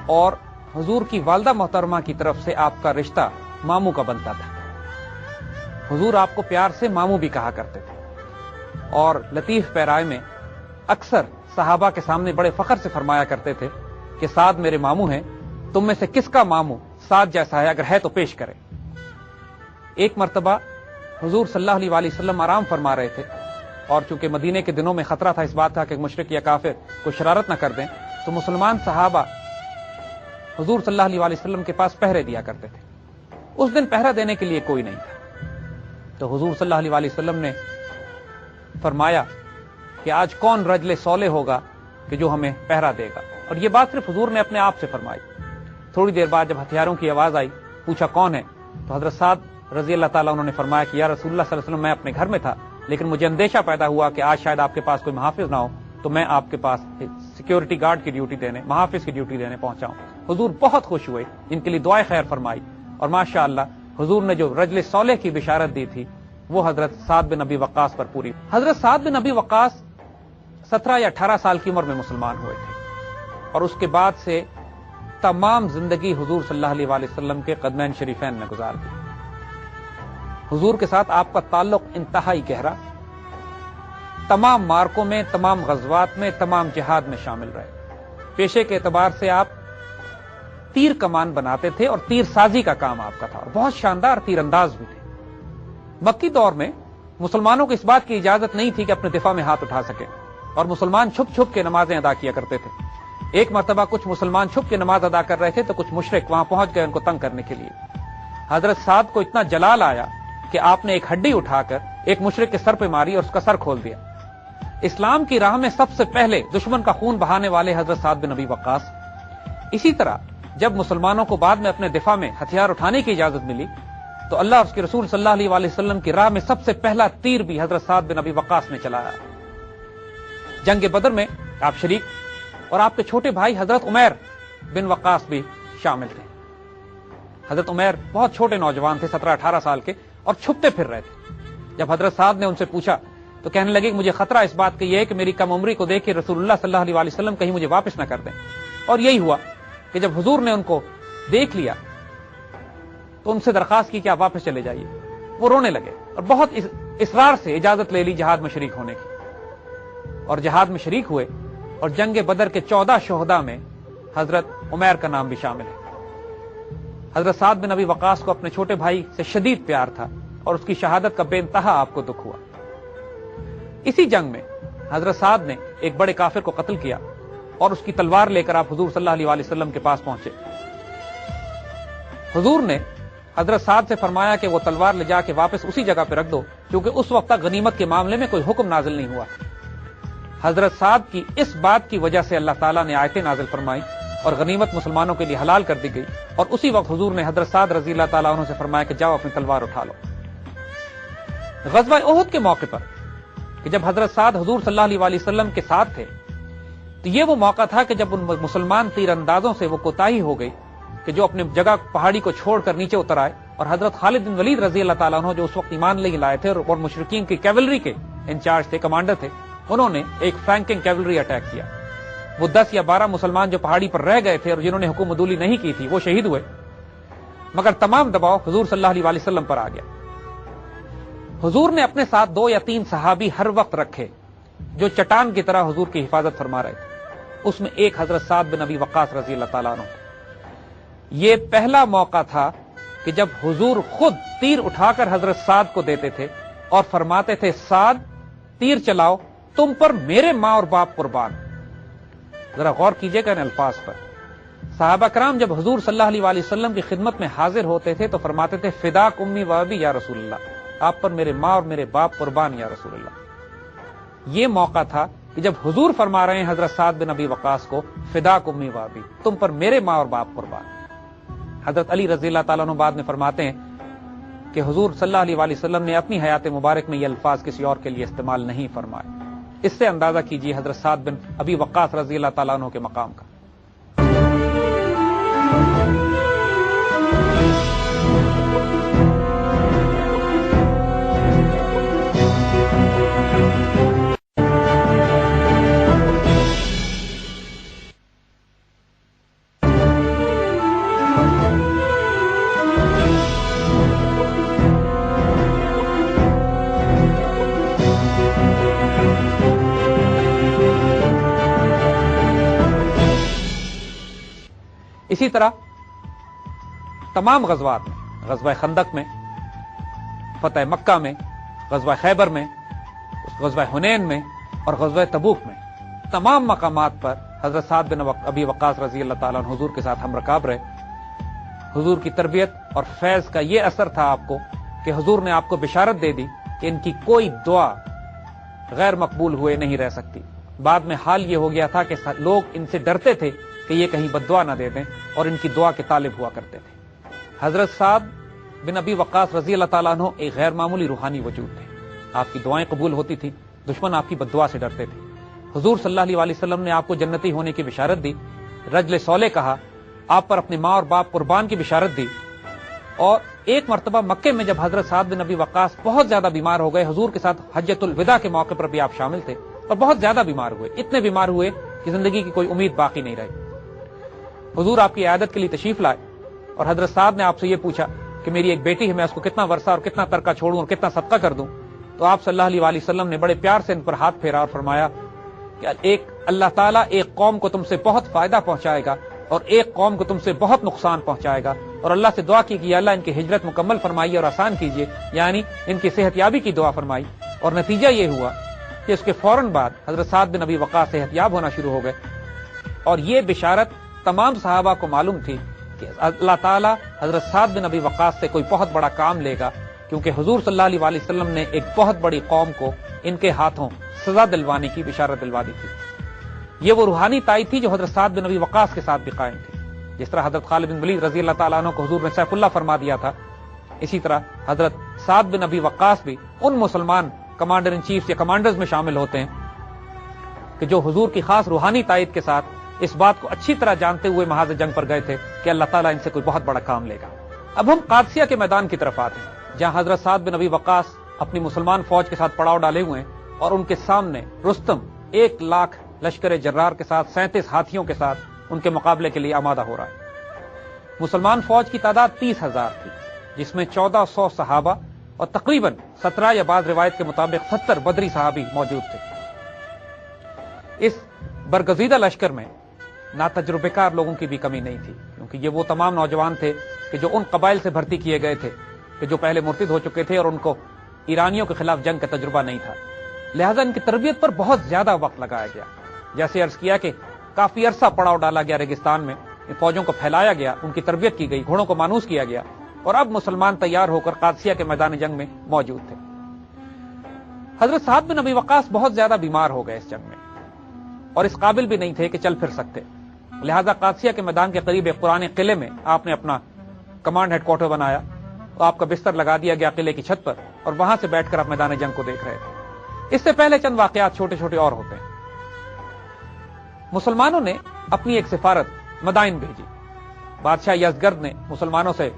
اور حضور کی والدہ محترمہ کی طرف سے آپ کا رشتہ ماموں کا بنتا تھا۔ حضور آپ کو پیار سے ماموں بھی کہا کرتے تھے، اور لطیف پیرائے میں اکثر صحابہ کے سامنے بڑے فخر سے فرمایا کرتے تھے کہ سعد میرے ماموں ہیں، تم میں سے کس کا ماموں سعد جیسا ہے، اگر ہے تو پیش کرے۔ ایک مرتبہ حضور صلی اللہ علیہ وسلم آرام فرما رہے تھے، اور چونکہ مدینے کے دنوں میں خطرہ تھا اس بات کا کہ مشرک یا کافر کوئی شرارت نہ کر دیں، تو مسلمان صحابہ حضور صلی اللہ علیہ وسلم کے پاس پہرے دیا کرتے تھے۔ اس دن پہرا دینے کے لیے کوئی نہیں تھا، تو حضور صلی اللہ علیہ وسلم نے فرمایا کہ آج کون رجل صالح ہوگا کہ جو ہمیں پہرا دے گا، اور یہ بات صرف حضور نے اپنے آپ سے فرمائی۔ تھوڑی دیر بعد جب ہتھیاروں کی آواز آئی، پوچھا کون ہے، تو حضرت سعد رضی اللہ تعالیٰ انہوں نے فرمایا کہ یا رسول اللہ صلی اللہ علیہ وسلم، میں اپنے گھر میں تھا، لیکن مجھے اندیشہ پیدا ہوا کہ آج شاید آپ کے پاس کوئی محافظ نہ ہو، تو میں آپ کے پاس سیکیورٹی گارڈ کی ڈیوٹی دینے، محافظ کی ڈیوٹی دینے پہنچا ہوں۔ حضور بہت خوش ہوئے، ان کے لیے دعائیں خیر فرمائی، اور ماشاء اللہ حضور نے جو رجل صالح کی بشارت دی تھی وہ حضرت سعد بن ابی وقاص پر پوری۔ حضرت سعد بن ابی وقاص 17 یا 18 سال کی عمر میں مسلمان ہوئے تھے اور اس کے بعد سے تمام زندگی حضور صلی اللہ علیہ وسلم کے قدمین شریفین میں گزار دی۔ حضور کے ساتھ آپ کا تعلق انتہائی گہرا، تمام مارکوں میں، تمام غزوات میں، تمام جہاد میں شامل رہے۔ پیشے کے اعتبار سے آپ تیر کمان بناتے تھے اور تیر سازی کا کام آپ کا تھا اور بہت شاندار تیر انداز بھی تھے۔ مکی دور میں مسلمانوں کو اس بات کی اجازت نہیں تھی کہ اپنے دفاع میں ہاتھ اٹھا سکیں اور مسلمان چھپ چھپ کے نمازیں ادا کیا کرتے تھے۔ ایک مرتبہ کچھ مسلمان چھپ کے نماز ادا کر رہے تھے تو کچھ مشرک وہاں پہنچ گئے ان کو تنگ کرنے کے لیے۔ حضرت سعد کو اتنا جلال آیا کہ آپ نے ایک ہڈی اٹھا کر ایک مشرک کے سر پہ ماری اور اس کا سر کھول دیا۔ اسلام کی راہ میں سب سے پہلے دشمن کا خون بہانے والے حضرت سعد بن ابی وقاص۔ اسی طرح جب مسلمانوں کو بعد میں اپنے دفاع میں ہتھیار اٹھانے کی اجازت ملی تو اللہ اور اس کے رسول صلی اللہ علیہ وسلم کی راہ میں سب سے پہلا تیر بھی حضرت سعد بن ابی وقاص نے چلایا۔ جنگ بدر میں آپ شریک اور آپ کے چھوٹے بھائی حضرت عمیر بن وقاص بھی شامل تھے۔ حضرت عمیر بہت چھوٹے نوجوان تھے، 17-18 سال کے، اور چھپتے پھر رہے تھے۔ جب حضرت سعد نے ان سے پوچھا تو کہنے لگے کہ مجھے خطرہ اس بات کا یہ ہے کہ میری کم عمری کو دیکھ کے رسول اللہ صلی اللہ علیہ وسلم کہیں مجھے واپس نہ کر دیں۔ اور یہی ہوا کہ جب حضور نے ان کو دیکھ لیا تو ان سے درخواست کی کہ آپ واپس چلے جائیے۔ وہ رونے لگے اور بہت اصرار سے اجازت لے لی جہاد میں شریک ہونے کی، اور جہاد میں شریک ہوئے اور جنگ بدر کے 14 شہداء میں حضرت عمیر کا نام بھی شامل ہے۔ حضرت سعد بن ابی وقاص کو اپنے چھوٹے بھائی سے شدید پیار تھا اور اس کی شہادت کا بے انتہا آپ کو دکھ ہوا۔ اسی جنگ میں حضرت سعد نے ایک بڑے کافر کو قتل کیا اور اس کی تلوار لے کر آپ حضور صلی اللہ علیہ وسلم کے پاس پہنچے۔ حضور نے حضرت سعد سے فرمایا کہ وہ تلوار لے جا کے واپس اسی جگہ پہ رکھ دو، کیونکہ اس وقت تک غنیمت کے معاملے میں کوئی حکم نازل نہیں ہوا۔ حضرت سعد کی اس بات کی وجہ سے اللہ تعالیٰ نے آیتیں نازل فرمائی اور غنیمت مسلمانوں کے لیے حلال کر دی گئی، اور اسی وقت حضور نے حضرت سعد رضی اللہ تعالیٰ عنہ سے فرمایا کہ جاؤ اپنی تلوار اٹھا لو۔ غزوہ احد کے موقع پر کہ جب حضرت سعد حضور صلی اللہ علیہ وسلم کے ساتھ تھے تو یہ وہ موقع تھا کہ جب ان مسلمان تیر اندازوں سے وہ کوتاہی ہو گئی کہ جو اپنے جگہ پہاڑی کو چھوڑ کر نیچے اتر آئے، اور حضرت خالد بن ولید رضی اللہ تعالیٰ عنہ جو اس وقت ایمان نہیں لائے تھے اور مشرکین کی کیولری کے انچارج تھے، کمانڈر تھے، انہوں نے ایک فلینکنگ کیولری اٹیک کیا۔ وہ 10 یا 12 مسلمان جو پہاڑی پر رہ گئے تھے اور جنہوں نے حکم عدولی نہیں کی تھی وہ شہید ہوئے، مگر تمام دباؤ حضور صلی اللہ علیہ وسلم پر آ گیا۔ حضور نے اپنے ساتھ 2 یا 3 صحابی ہر وقت رکھے جو چٹان کی طرح حضور کی حفاظت فرما رہے تھے، اس میں ایک حضرت سعد بن ابی وقاص رضی اللہ تعالیٰ عنہ۔ یہ پہلا موقع تھا کہ جب حضور خود تیر اٹھا کر حضرت سعد کو دیتے تھے اور فرماتے تھے سعد تیر چلاؤ، تم پر میرے ماں اور باپ قربان۔ ذرا غور کیجئے گا ان الفاظ پر۔ صحابہ کرام جب حضور صلی اللہ علیہ وسلم کی خدمت میں حاضر ہوتے تھے تو فرماتے تھے فداک امی و ابی یا رسول اللہ، آپ پر میرے ماں اور میرے باپ قربان یا رسول اللہ۔ یہ موقع تھا کہ جب حضور فرما رہے ہیں حضرت سعد بن ابی وقاص کو فداک امی و ابی، تم پر میرے ماں اور باپ قربان۔ حضرت علی رضی اللہ تعالیٰ عنہ بعد میں فرماتے ہیں کہ حضور صلی اللہ علیہ وسلم نے اپنی حیات مبارک میں یہ الفاظ کسی اور کے لیے استعمال نہیں فرمائے۔ اس سے اندازہ کیجیے حضرت سعد بن ابی وقاص رضی اللہ تعالیٰ عنہ کے مقام کا۔ اسی طرح تمام غزوات میں، غزوہ خندق میں، فتح مکہ میں، غزوہ خیبر میں، غزوہ حنین میں اور غزوہ تبوک میں، تمام مقامات پر حضرت سعد بن ابی وقاص رضی اللہ تعالیٰ عنہ حضور کے ساتھ ہم رکاب رہے۔ حضور کی تربیت اور فیض کا یہ اثر تھا آپ کو کہ حضور نے آپ کو بشارت دے دی کہ ان کی کوئی دعا غیر مقبول ہوئے نہیں رہ سکتی۔ بعد میں حال یہ ہو گیا تھا کہ لوگ ان سے ڈرتے تھے کہ یہ کہیں بد دعا نہ دے دیں اور ان کی دعا کے طالب ہوا کرتے تھے۔ حضرت سعد بن ابی وقاص رضی اللہ تعالیٰ عنہ ایک غیر معمولی روحانی وجود تھے۔ آپ کی دعائیں قبول ہوتی تھیں، دشمن آپ کی بد دعا سے ڈرتے تھے۔ حضور صلی اللہ علیہ وسلم نے آپ کو جنتی ہونے کی بشارت دی، رجل صالح کہا، آپ پر اپنی ماں اور باپ قربان کی بشارت دی، اور ایک مرتبہ مکے میں جب حضرت سعد بن ابی وقاص بہت زیادہ بیمار ہو گئے، حضور کے ساتھ حجۃ الوداع کے موقع پر بھی آپ شامل تھے، اور بہت زیادہ بیمار ہوئے، اتنے بیمار ہوئے کہ زندگی کی کوئی امید باقی نہیں رہی۔ حضور آپ کی عیادت کے لیے تشریف لائے اور حضرت سعد نے آپ سے یہ پوچھا کہ میری ایک بیٹی ہے، میں اس کو کتنا ورثہ اور کتنا ترکہ چھوڑوں اور کتنا صدقہ کر دوں؟ تو آپ صلی اللہ علیہ وسلم نے بڑے پیار سے ان پر ہاتھ پھیرا اور فرمایا کہ اللہ تعالیٰ ایک قوم کو تم سے بہت فائدہ پہنچائے گا اور ایک قوم کو تم سے بہت نقصان پہنچائے گا، اور اللہ سے دعا کی کہ اللہ ان کی ہجرت مکمل فرمائیے اور آسان کیجیے، یعنی ان کی صحت یابی کی دعا فرمائی، اور نتیجہ یہ ہوا کہ اس کے فوراً بعد حضرت سعد بن ابی وقاص صحت یاب ہونا شروع ہو گئے، اور یہ بشارت تمام صحابہ کو معلوم تھی کہ اللہ تعالیٰ حضرت سعد بن ابی وقاص سے کوئی بہت بڑا کام لے گا، کیونکہ حضور صلی اللہ علیہ وسلم نے ایک بہت بڑی قوم کو ان کے ہاتھوں سزا دلوانے کی بشارت دلوا دی تھی۔ یہ وہ روحانی تائید تھی جو حضرت سعد بن ابی وقاص کے ساتھ بھی قائم تھی۔ جس طرح حضرت خالد بن ولید رضی اللہ تعالیٰ عنہ کو حضور نے سیف اللہ فرما دیا تھا، اسی طرح حضرت سعد بن ابی وقاص بھی ان مسلمان کمانڈر ان چیف یا کمانڈرز میں شامل ہوتے ہیں کہ جو حضور کی خاص روحانی تائید کے ساتھ اس بات کو اچھی طرح جانتے ہوئے محاذ جنگ پر گئے تھے کہ اللہ تعالیٰ ان سے کوئی بہت بڑا کام لے گا۔ اب ہم قادسیہ کے میدان کی طرف آتے ہیں، جہاں حضرت سعد بن ابی وقاص اپنی مسلمان فوج کے ساتھ پڑاؤ ڈالے ہوئے ہیں، اور ان کے سامنے رستم 1,00,000 لشکر جرار کے ساتھ 37 ہاتھیوں کے ساتھ ان کے مقابلے کے لیے آمادہ ہو رہا ہے۔ مسلمان فوج کی تعداد 30,000 تھی، جس میں 1400 صحابہ اور تقریباً 17 یا بعض روایت کے مطابق 70 بدری صحابی موجود تھے۔ اس برگزیدہ لشکر میں ناتجربہ کار لوگوں کی بھی کمی نہیں تھی، کیونکہ یہ وہ تمام نوجوان تھے کہ جو ان قبائل سے بھرتی کیے گئے تھے کہ جو پہلے مرتد ہو چکے تھے اور ان کو ایرانیوں کے خلاف جنگ کا تجربہ نہیں تھا، لہذا ان کی تربیت پر بہت زیادہ وقت لگایا گیا۔ جیسے عرض کیا کہ کافی عرصہ پڑاؤ ڈالا گیا ریگستان میں، فوجوں کو پھیلایا گیا، ان کی تربیت کی گئی، گھوڑوں کو مانوس کیا گیا، اور اب مسلمان تیار ہو کر قادسیہ کے میدان جنگ میں موجود تھے۔ حضرت سعد بن ابی وقاص بہت زیادہ بیمار ہو گئے اس جنگ میں، اور اس قابل بھی نہیں تھے کہ چل پھر سکتے، لہذا قادسیہ کے میدان کے قریب ایک پرانے قلعے میں آپ نے اپنا کمانڈ ہیڈ کوارٹر بنایا، تو آپ کا بستر لگا دیا گیا قلعے کی چھت پر، اور وہاں سے بیٹھ کر آپ میدان جنگ کو دیکھ رہے تھے۔ اس سے پہلے چند واقعات چھوٹے چھوٹے اور ہوتے ہیں۔ مسلمانوں نے اپنی ایک سفارت مدائن بھیجی۔ بادشاہ یزگرد نے مسلمانوں سے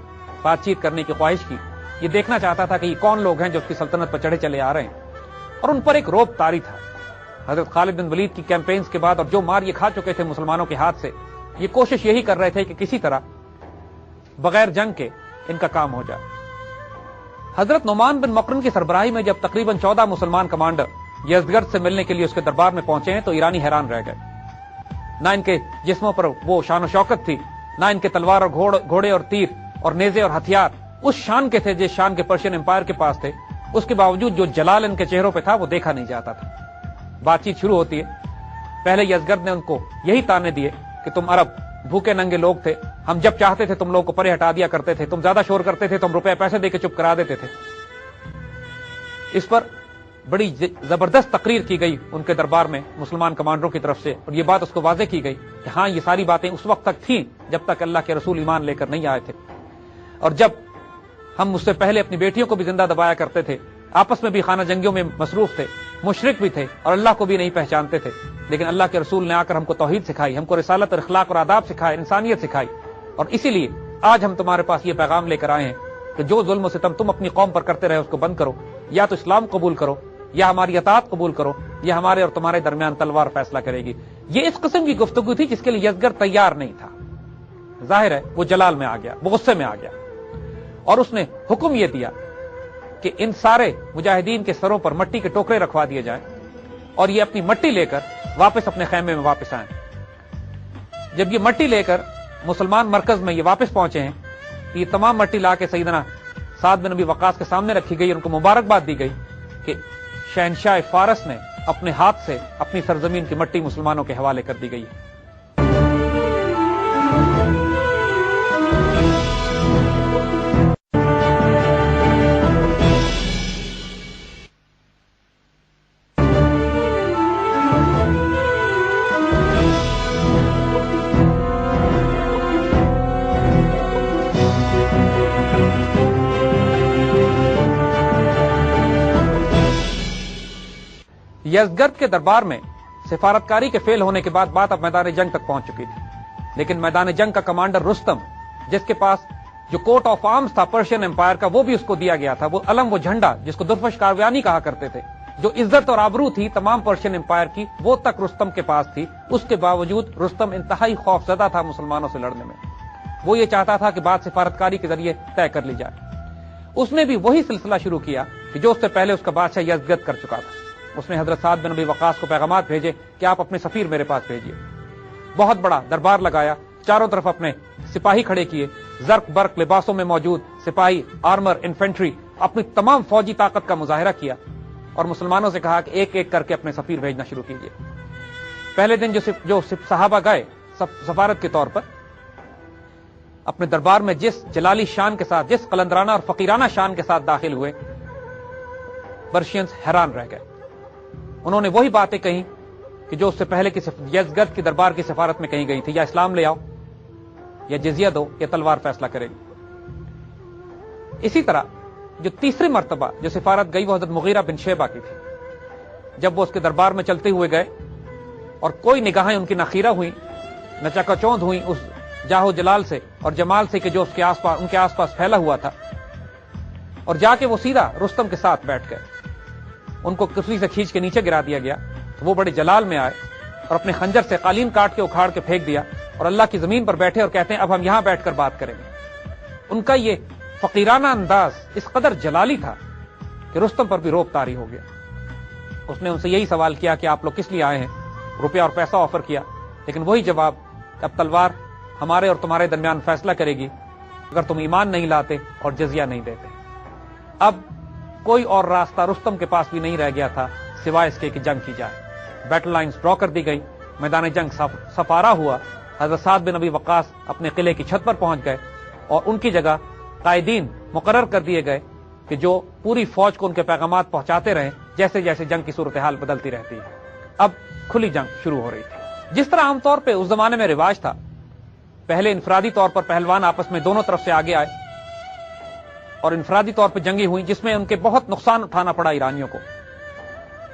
بات چیت کرنے کی خواہش کی، یہ دیکھنا چاہتا تھا کہ یہ کون لوگ ہیں جو اس کی سلطنت پر چڑھے چلے آ رہے ہیں، اور ان پر ایک رعب طاری تھا۔ حضرت خالد بن ولید کی کیمپینز کے بعد اور جو مار یہ کھا چکے تھے مسلمانوں کے ہاتھ سے، یہ کوشش یہی کر رہے تھے کہ کسی طرح بغیر جنگ کے ان کا کام ہو جائے۔ حضرت نعمان بن مقرن کی سربراہی میں جب تقریباً 14 مسلمان کمانڈر یزدگرد سے ملنے کے لیے اس کے دربار میں پہنچے ہیں تو ایرانی حیران رہ گئے۔ نہ ان کے جسموں پر وہ شان و شوکت تھی، نہ ان کے تلوار اور گھوڑے اور تیر اور نیزے اور ہتھیار اس شان کے تھے جس شان کے پرشین امپائر کے پاس تھے، اس کے باوجود جو جلال ان کے چہروں پہ تھا وہ دیکھا نہیں جاتا تھا۔ بات چیت شروع ہوتی ہے۔ پہلے یزدگرد نے ان کو یہی تانے دیے کہ تم عرب بھوکے ننگے لوگ تھے، ہم جب چاہتے تھے تم لوگ کو پرے ہٹا دیا کرتے تھے، تم زیادہ شور کرتے تھے تو ہم روپے پیسے دے کے چپ کرا دیتے تھے۔ اس پر بڑی زبردست تقریر کی گئی ان کے دربار میں مسلمان کمانڈروں کی طرف سے، اور یہ بات اس کو واضح کی گئی کہ ہاں یہ ساری باتیں اس وقت تک تھیں جب تک اللہ کے رسول ایمان لے کر نہیں آئے تھے، اور جب ہم اس سے پہلے اپنی بیٹیوں کو بھی زندہ دبایا کرتے تھے، آپس میں بھی خانہ جنگیوں میں مصروف تھے، مشرک بھی تھے اور اللہ کو بھی نہیں پہچانتے تھے، لیکن اللہ کے رسول نے آ کر ہم کو توحید سکھائی، ہم کو رسالت اور اخلاق اور آداب سکھائے، انسانیت سکھائی، اور اسی لیے آج ہم تمہارے پاس یہ پیغام لے کر آئے ہیں کہ جو ظلم و ستم تم اپنی قوم پر کرتے رہے اس کو بند کرو، یا تو اسلام قبول کرو یا ہماری اطاعت قبول کرو، یا ہمارے اور تمہارے درمیان تلوار فیصلہ کرے گی۔ یہ اس قسم کی گفتگو تھی جس کے لیے یزدگرد تیار نہیں تھا۔ ظاہر ہے وہ جلال میں آ گیا، وہ غصے میں آ گیا، اور اس نے حکم یہ دیا کہ ان سارے مجاہدین کے سروں پر مٹی کے ٹوکرے رکھوا دیے جائیں اور یہ اپنی مٹی لے کر واپس اپنے خیمے میں واپس آئیں۔ جب یہ مٹی لے کر مسلمان مرکز میں یہ واپس پہنچے ہیں، یہ تمام مٹی لا کے سیدنا سعد بن ابی وقاص کے سامنے رکھی گئی، ان کو مبارکباد دی گئی کہ شہنشاہ فارس نے اپنے ہاتھ سے اپنی سرزمین کی مٹی مسلمانوں کے حوالے کر دی گئی ہے۔ یزدگرد کے دربار میں سفارتکاری کے فیل ہونے کے بعد بات اب میدان جنگ تک پہنچ چکی تھی، لیکن میدان جنگ کا کمانڈر رستم، جس کے پاس جو کوٹ آف آرمز تھا پرشین امپائر کا وہ بھی اس کو دیا گیا تھا. وہ علم، وہ جھنڈا جس کو درفش کاروانی کہا کرتے تھے، جو عزت اور آبرو تھی تمام پرشین امپائر کی، وہ تک رستم کے پاس تھی. اس کے باوجود رستم انتہائی خوف زدہ تھا مسلمانوں سے لڑنے میں. وہ یہ چاہتا تھا کہ بات سفارتکاری کے ذریعے طے کر لی جائے. اس نے بھی وہی سلسلہ شروع کیا کہ جو اس سے پہلے اس کا بادشاہ یزدگرد کر چکا تھا. اس نے حضرت سعد بن ابی وقاص کو پیغامات بھیجے کہ آپ اپنے سفیر میرے پاس بھیجیے. بہت بڑا دربار لگایا، چاروں طرف اپنے سپاہی کھڑے کیے، زرق برق لباسوں میں موجود سپاہی، آرمر، انفینٹری، اپنی تمام فوجی طاقت کا مظاہرہ کیا اور مسلمانوں سے کہا کہ ایک ایک کر کے اپنے سفیر بھیجنا شروع کیجیے. پہلے دن جو صحابہ گئے سفارت کے طور پر، اپنے دربار میں جس جلالی شان کے ساتھ، جس قلندرانہ اور فقیرانہ شان کے ساتھ داخل ہوئے، پرشینز حیران رہ گئے. انہوں نے وہی باتیں کہیں کہ جو اس سے پہلے کی یزدگرد کی دربار کی سفارت میں کہیں گئی تھی، یا اسلام لے آؤ، یا جزیہ دو، یا تلوار فیصلہ کرے گی. اسی طرح جو تیسری مرتبہ جو سفارت گئی وہ حضرت مغیرہ بن شیبہ کی تھی. جب وہ اس کے دربار میں چلتے ہوئے گئے اور کوئی نگاہیں ان کی نہ خیرہ ہوئی نہ چکاچوند ہوئی اس جاہو جلال سے اور جمال سے کہ جو اس کے آس پاس ان کے آس پاس پھیلا ہوا تھا، اور جا کے وہ سیدھا رستم کے ساتھ بیٹھ گئے. ان کو کرسی سے کھینچ کے نیچے گرا دیا گیا تو وہ بڑے جلال میں آئے اور اپنے خنجر سے قالین کاٹ کے اکھاڑ کے پھینک دیا اور اللہ کی زمین پر بیٹھے اور کہتے ہیں اب ہم یہاں بیٹھ کر بات کریں گے. ان کا یہ فقیرانہ انداز اس قدر جلالی تھا کہ رستم پر بھی روب طاری ہو گیا. اس نے ان سے یہی سوال کیا کہ آپ لوگ کس لیے آئے ہیں، روپیہ اور پیسہ آفر کیا، لیکن وہی جواب، اب تلوار ہمارے اور تمہارے درمیان فیصلہ کرے گی اگر تم ایمان نہیں لاتے اور جزیہ نہیں دیتے. اب کوئی اور راستہ رستم کے پاس بھی نہیں رہ گیا تھا سوائے اس کے کہ جنگ کی جائے. بیٹل لائنز ڈرا کر دی گئی، میدان جنگ سفارا ہوا. حضرت سعد بن ابی وقاص اپنے قلعے کی چھت پر پہنچ گئے اور ان کی جگہ قائدین مقرر کر دیے گئے کہ جو پوری فوج کو ان کے پیغامات پہنچاتے رہیں جیسے جیسے جنگ کی صورتحال بدلتی رہتی ہے. اب کھلی جنگ شروع ہو رہی تھی. جس طرح عام طور پہ اس زمانے میں رواج تھا، پہلے انفرادی طور پر پہلوان آپس میں دونوں طرف سے آگے آئے اور انفرادی طور پر جنگیں ہوئی جس میں ان کے بہت نقصان اٹھانا پڑا ایرانیوں کو.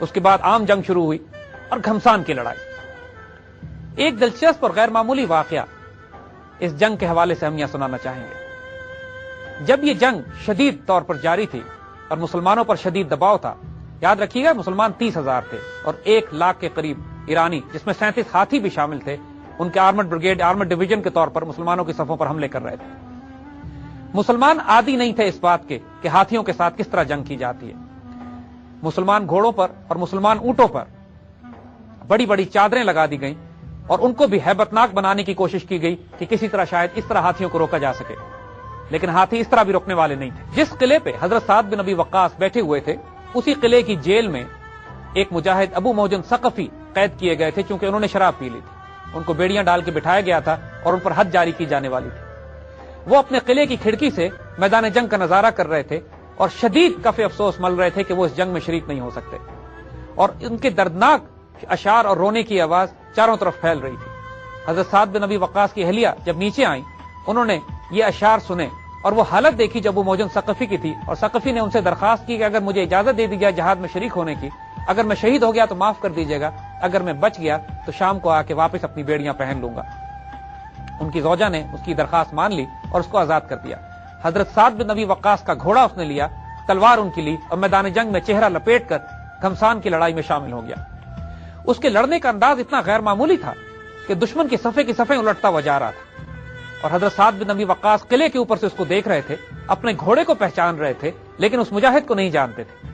اس کے بعد عام جنگ شروع ہوئی اور گھمسان کی لڑائی. ایک دلچسپ اور غیر معمولی واقعہ اس جنگ کے حوالے سے ہم یہاں سنانا چاہیں گے. جب یہ جنگ شدید طور پر جاری تھی اور مسلمانوں پر شدید دباؤ تھا، یاد رکھیے گا مسلمان 30,000 تھے اور 1,00,000 کے قریب ایرانی، جس میں 37 ہاتھی بھی شامل تھے، ان کے آرمڈ بریگیڈ، آرمڈ ڈویژن کے طور پر مسلمانوں کی صفوں پر حملے کر رہے تھے. مسلمان عادی نہیں تھے اس بات کے کہ ہاتھیوں کے ساتھ کس طرح جنگ کی جاتی ہے. مسلمان گھوڑوں پر اور مسلمان اونٹوں پر بڑی بڑی چادریں لگا دی گئیں اور ان کو بھی ہیبت ناک بنانے کی کوشش کی گئی کہ کسی طرح شاید اس طرح ہاتھیوں کو روکا جا سکے، لیکن ہاتھی اس طرح بھی روکنے والے نہیں تھے. جس قلعے پہ حضرت سعد بن ابی وقاص بیٹھے ہوئے تھے، اسی قلعے کی جیل میں ایک مجاہد ابو موجن ثقفی قید کیے گئے تھے چونکہ انہوں نے شراب پی لی تھی. ان کو بیڑیاں ڈال کے بٹھایا گیا تھا اور ان پر حد جاری کی جانے والی تھی. وہ اپنے قلعے کی کھڑکی سے میدان جنگ کا نظارہ کر رہے تھے اور شدید کف افسوس مل رہے تھے کہ وہ اس جنگ میں شریک نہیں ہو سکتے، اور ان کے دردناک اشعار اور رونے کی آواز چاروں طرف پھیل رہی تھی. حضرت سعد بن ابی وقاص کی اہلیہ جب نیچے آئیں، انہوں نے یہ اشعار سنے اور وہ حالت دیکھی جب وہ موجن ثقفی کی تھی، اور ثقفی نے ان سے درخواست کی کہ اگر مجھے اجازت دے دی جائے جہاد میں شریک ہونے کی، اگر میں شہید ہو گیا تو معاف کر دیجیے گا، اگر میں بچ گیا تو شام کو آ کے واپس اپنی بیڑیاں پہن لوں گا. ان کی زوجہ نے اس کی درخواست مان لی اور اس کو آزاد کر دیا. حضرت سعد بن ابی وقاص کا گھوڑا اس نے لیا، تلوار ان کی لی اور میدان جنگ میں چہرہ لپیٹ کر گھمسان کی لڑائی میں شامل ہو گیا. اس کے لڑنے کا انداز اتنا غیر معمولی تھا کہ دشمن کی صفیں الٹتا ہوا جا رہا تھا، اور حضرت سعد بن ابی وقاص قلعے کے اوپر سے اس کو دیکھ رہے تھے، اپنے گھوڑے کو پہچان رہے تھے لیکن اس مجاہد کو نہیں جانتے تھے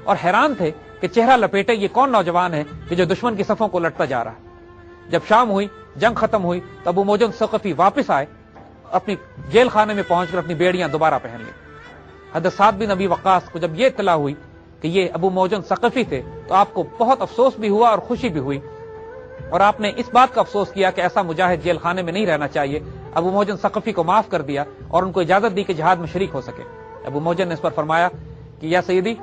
اور حیران تھے کہ چہرہ لپیٹے یہ کون نوجوان ہے کہ جو دشمن کی صفوں کو لٹتا جا رہا ہے. جب شام ہوئی، جنگ ختم ہوئی تو ابو موجن ثقفی واپس آئے، اپنی جیل خانے میں پہنچ کر اپنی بیڑیاں دوبارہ پہن لی. حضرت سعد بن ابی وقاص کو جب یہ اطلاع ہوئی کہ یہ ابو موجن ثقفی تھے تو آپ کو بہت افسوس بھی ہوا اور خوشی بھی ہوئی، اور آپ نے اس بات کا افسوس کیا کہ ایسا مجاہد جیل خانے میں نہیں رہنا چاہیے. ابو موجن ثقفی کو معاف کر دیا اور ان کو اجازت دی کہ جہاد میں شریک ہو سکے. ابو موجن نے اس پر فرمایا کہ یا سیدی،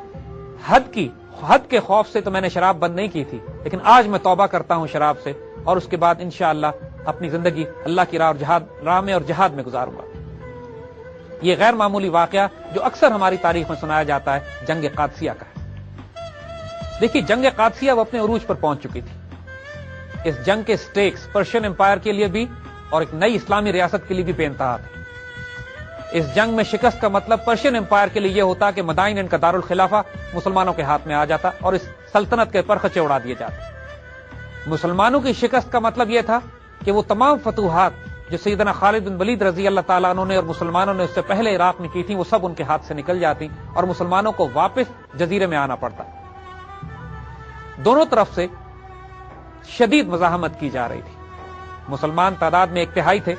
حد کے خوف سے تو میں نے شراب بند نہیں کی تھی، لیکن آج میں توبہ کرتا ہوں شراب سے، اور اس کے بعد انشاءاللہ اپنی زندگی اللہ کی راہ میں اور جہاد میں گزاروں گا. یہ غیر معمولی واقعہ جو اکثر ہماری تاریخ میں سنایا جاتا ہے جنگ قادسیہ کا ہے. دیکھیے جنگ قادسیہ وہ اپنے عروج پر پہنچ چکی تھی. اس جنگ کے سٹیکس پرشین امپائر کے لیے بھی اور ایک نئی اسلامی ریاست کے لیے بھی بے انتہا تھے. اس جنگ میں شکست کا مطلب پرشین امپائر کے لیے یہ ہوتا کہ مدائن ان کا دارالخلافہ مسلمانوں کے ہاتھ میں آ جاتا اور اس سلطنت کے پرخچے اڑا دیے جاتے۔ مسلمانوں کی شکست کا مطلب یہ تھا کہ وہ تمام فتوحات جو سیدنا خالد بن ولید رضی اللہ تعالیٰ عنہ نے اور مسلمانوں نے اس سے پہلے عراق میں کی تھی، وہ سب ان کے ہاتھ سے نکل جاتی اور مسلمانوں کو واپس جزیرے میں آنا پڑتا۔ دونوں طرف سے شدید مزاحمت کی جا رہی تھی۔ مسلمان تعداد میں 1 تہائی تھے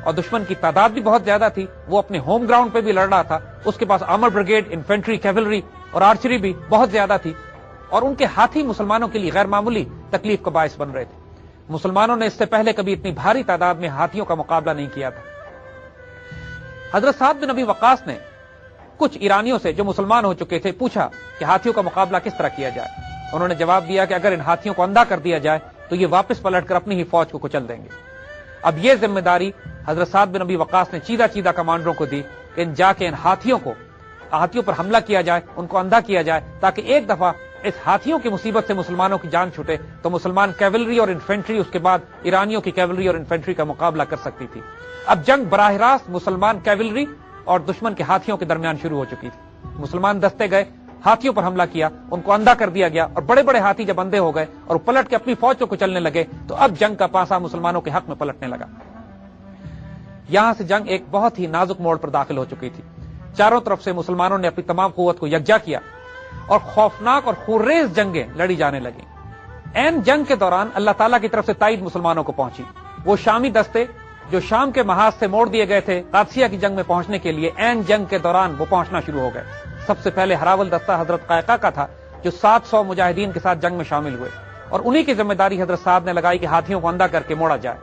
اور دشمن کی تعداد بھی بہت زیادہ تھی۔ وہ اپنے ہوم گراؤنڈ پہ بھی لڑ رہا تھا، اس کے پاس آرمر بریگیڈ، انفینٹری، کیولری اور آرچری بھی بہت زیادہ تھی، اور ان کے ہاتھی مسلمانوں کے لیے غیر معمولی تکلیف کا باعث بن رہے تھے۔ مسلمانوں نے اس سے پہلے کبھی اتنی بھاری تعداد میں ہاتھیوں کا مقابلہ نہیں کیا تھا۔ حضرت سعد بن ابی وقاص نے کچھ ایرانیوں سے جو مسلمان ہو چکے تھے پوچھا کہ ہاتھیوں کا مقابلہ کس طرح کیا جائے۔ انہوں نے جواب دیا کہ اگر ان ہاتھیوں کو اندھا کر دیا جائے تو یہ واپس پلٹ کر اپنی ہی فوج کو کچل دیں گے۔ اب یہ ذمہ داری حضرت سعد بن ابی وقاص نے چیدہ کمانڈروں کو دی کہ جا کے ان ہاتھیوں پر حملہ کیا جائے، ان کو اندھا کیا جائے، تاکہ ایک دفعہ اس ہاتھیوں کی مصیبت سے مسلمانوں کی جان چھوٹے تو مسلمان کیولری اور انفینٹری اس کے بعد ایرانیوں کی کیولری اور انفینٹری کا مقابلہ کر سکتی تھی۔ اب جنگ براہ راست مسلمان کیولری اور دشمن کے ہاتھیوں کے درمیان شروع ہو چکی تھی۔ مسلمان دستے گئے، ہاتھیوں پر حملہ کیا، ان کو اندھا کر دیا گیا، اور بڑے بڑے ہاتھی جب اندھے ہو گئے اور پلٹ کے اپنی فوج کو کچلنے لگے تو اب جنگ کا پانسا مسلمانوں کے حق میں پلٹنے لگا۔ یہاں سے جنگ ایک بہت ہی نازک موڑ پر داخل ہو چکی تھی۔ چاروں طرف سے مسلمانوں نے اپنی تمام قوت کو یکجا کیا اور خوفناک اور خونریز جنگیں لڑی جانے لگیں۔ این جنگ کے دوران اللہ تعالیٰ کی طرف سے تائید مسلمانوں کو پہنچی۔ وہ شامی دستے جو شام کے محاذ سے موڑ دیے گئے تھے قادسیہ کی جنگ میں پہنچنے کے لیے، این جنگ کے دوران وہ پہنچنا شروع ہو گئے۔ سب سے پہلے ہراول دستہ حضرت قائقہ کا تھا جو 700 مجاہدین کے ساتھ جنگ میں شامل ہوئے، اور انہی کی ذمہ داری حضرت سعد نے لگائی کہ ہاتھیوں کو اندھا کر کے موڑا جائے۔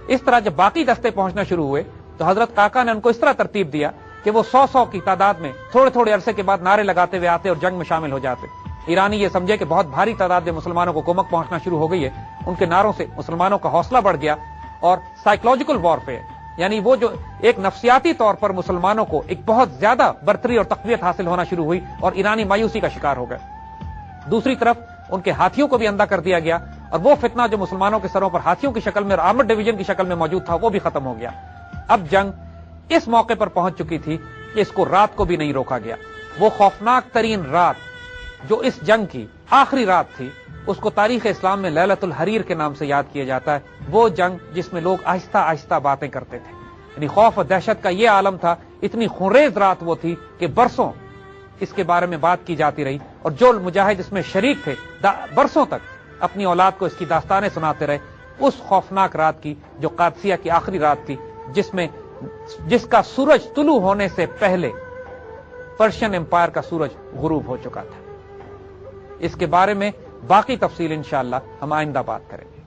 اس طرح جب باقی دستے پہنچنا شروع ہوئے تو حضرت قائقہ نے ان کو اس طرح ترتیب دیا کہ وہ 100 کی تعداد میں تھوڑے عرصے کے بعد نعرے لگاتے ہوئے آتے اور جنگ میں شامل ہو جاتے۔ ایرانی یہ سمجھے کہ بہت بھاری تعداد میں مسلمانوں کو کمک پہنچنا شروع ہو گئی ہے، ان کے نعروں سے مسلمانوں کا حوصلہ بڑھ گیا، اور سائیکولوجیکل وارفیئر، یعنی وہ جو ایک نفسیاتی طور پر مسلمانوں کو ایک بہت زیادہ برتری اور تقویت حاصل ہونا شروع ہوئی، اور ایرانی مایوسی کا شکار ہو گئے۔ دوسری طرف ان کے ہاتھیوں کو بھی اندھا کر دیا گیا، اور وہ فتنہ جو مسلمانوں کے سروں پر ہاتھیوں کی شکل میں اور آرمڈ ڈویژن کی شکل میں موجود تھا وہ بھی ختم ہو گیا۔ اب جنگ اس موقع پر پہنچ چکی تھی کہ اس کو رات کو بھی نہیں روکا گیا۔ وہ خوفناک ترین رات جو اس جنگ کی آخری رات تھی، اس کو تاریخ اسلام میں لیلۃ الحریر کے نام سے یاد کیا جاتا ہے۔ وہ جنگ جس میں لوگ آہستہ آہستہ باتیں کرتے تھے، یعنی خوف و دہشت کا یہ عالم تھا۔ اتنی خونریز رات وہ تھی کہ برسوں اس کے بارے میں بات کی جاتی رہی، اور جو مجاہد اس میں شریک تھے برسوں تک اپنی اولاد کو اس کی داستانیں سناتے رہے۔ اس خوفناک رات کی جو قادسیہ کی آخری رات تھی، جس کا سورج طلوع ہونے سے پہلے پرشین امپائر کا سورج غروب ہو چکا تھا۔ اس کے بارے میں باقی تفصیل انشاءاللہ ہم آئندہ بات کریں گے۔